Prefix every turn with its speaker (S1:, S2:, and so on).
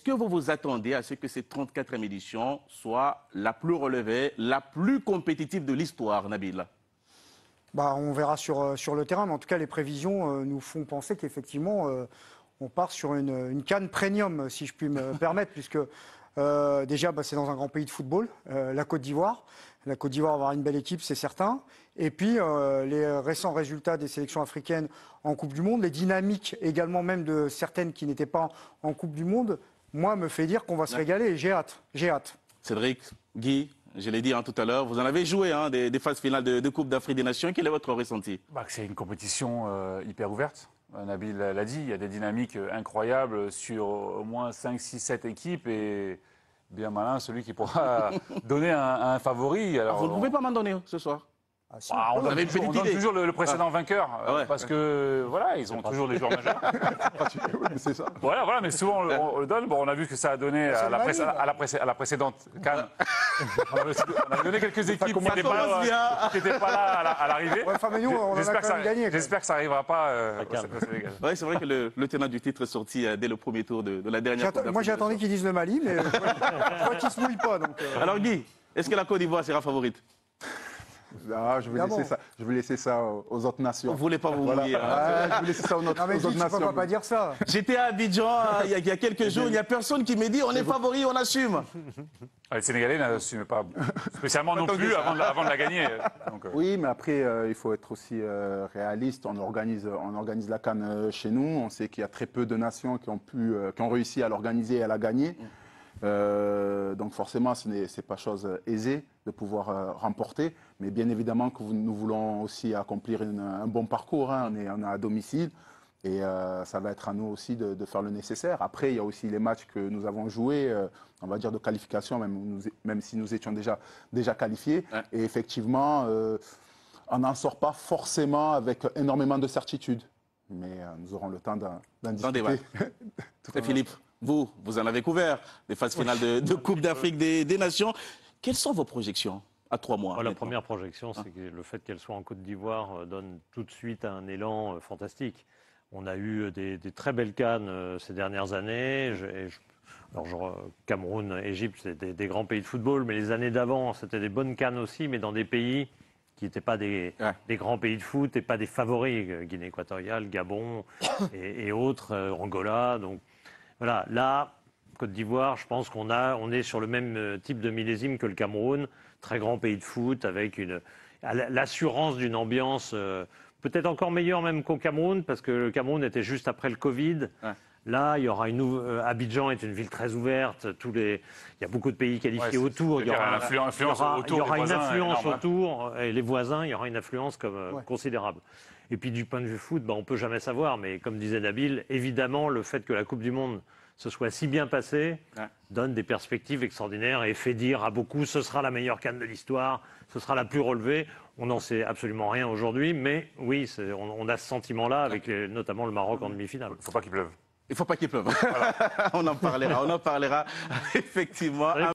S1: que vous vous attendez à ce que cette 34e édition soit la plus relevée, la plus compétitive de l'histoire, Nabil?
S2: On verra sur le terrain, mais en tout cas, les prévisions nous font penser qu'effectivement, on part sur une CAN premium, si je puis me permettre, puisque déjà, c'est dans un grand pays de football, la Côte d'Ivoire. La Côte d'Ivoire va avoir une belle équipe, c'est certain. Et puis, les récents résultats des sélections africaines en Coupe du Monde, les dynamiques également même de certaines qui n'étaient pas en Coupe du Monde, moi, me fait dire qu'on va se régaler et j'ai hâte.
S1: Cédric, Guy, je l'ai dit tout à l'heure, vous en avez joué des phases finales de Coupe d'Afrique des Nations. Quel est votre ressenti?
S3: C'est une compétition hyper ouverte. Nabil l'a dit, il y a des dynamiques incroyables sur au moins 5, 6, 7 équipes et bien malin celui qui pourra donner un favori. Alors,
S1: vous ne pouvez pas m'en donner ce soir?
S3: On donne toujours le précédent vainqueur parce que voilà, ils ont toujours des joueurs majeurs.
S4: C'est ça.
S3: Voilà, mais souvent on le donne. Bon, on a vu ce que ça a donné à la précédente CAN. On a donné quelques équipes qui n'étaient pas là à l'arrivée. J'espère que ça n'arrivera pas.
S1: C'est vrai que le tenant du titre est sorti dès le premier tour de la dernière Coupe d'Afrique.
S2: Moi, j'ai attendu qu'ils disent le Mali, mais je crois qu'ils ne se mouillent pas.
S1: Alors Guy, est-ce que la Côte d'Ivoire sera favorite?
S4: Je vais laisser ça aux autres nations.
S1: Vous ne voulez pas vous mouiller.
S4: Je vais laisser ça aux autres nations.
S2: Tu ne peux pas dire ça.
S1: J'étais à Abidjan il y a quelques jours, il n'y a personne qui me dit on est favori, on assume.
S3: Les Sénégalais n'assument pas spécialement non plus avant de la gagner.
S4: Oui, mais après, il faut être aussi réaliste. On organise la CAN chez nous. On sait qu'il y a très peu de nations qui ont réussi à l'organiser et à la gagner. Donc forcément, ce n'est pas chose aisée de pouvoir remporter, mais bien évidemment que nous voulons aussi accomplir un bon parcours. On est à domicile et ça va être à nous aussi de faire le nécessaire. Après, il y a aussi les matchs que nous avons joués, on va dire de qualification, même si nous étions déjà qualifiés. Ouais. Et effectivement, on n'en sort pas forcément avec énormément de certitude, mais nous aurons le temps d'en discuter.
S1: Et Philippe, vous en avez couvert des phases finales de Coupe d'Afrique des Nations. Quelles sont vos projections à 3 mois?
S5: La première projection, c'est que le fait qu'elle soit en Côte d'Ivoire donne tout de suite un élan fantastique. On a eu des très belles CAN ces dernières années. Cameroun, Égypte, c'était des grands pays de football, mais les années d'avant, c'était des bonnes CAN aussi, mais dans des pays qui n'étaient pas des grands pays de foot et pas des favoris. Guinée équatoriale, Gabon et autres, Angola. Donc voilà, là, Côte d'Ivoire, je pense qu'on est sur le même type de millésime que le Cameroun, très grand pays de foot, avec l'assurance d'une ambiance peut-être encore meilleure même qu'au Cameroun, parce que le Cameroun était juste après le Covid. Ouais. Là, il y aura Abidjan est une ville très ouverte. Il y a beaucoup de pays qualifiés autour. Il y aura une influence autour, et les voisins, il y aura une influence considérable. Et puis du point de vue foot, on ne peut jamais savoir, mais comme disait Nabil, évidemment, le fait que la Coupe du Monde se soit si bien passée donne des perspectives extraordinaires et fait dire à beaucoup ce sera la meilleure CAN de l'histoire, ce sera la plus relevée. On n'en sait absolument rien aujourd'hui, mais oui, on a ce sentiment-là avec notamment le Maroc en demi-finale.
S3: Il ne faut pas qu'il pleuve.
S1: Il ne faut pas qu'il pleuve. Voilà. On en parlera effectivement.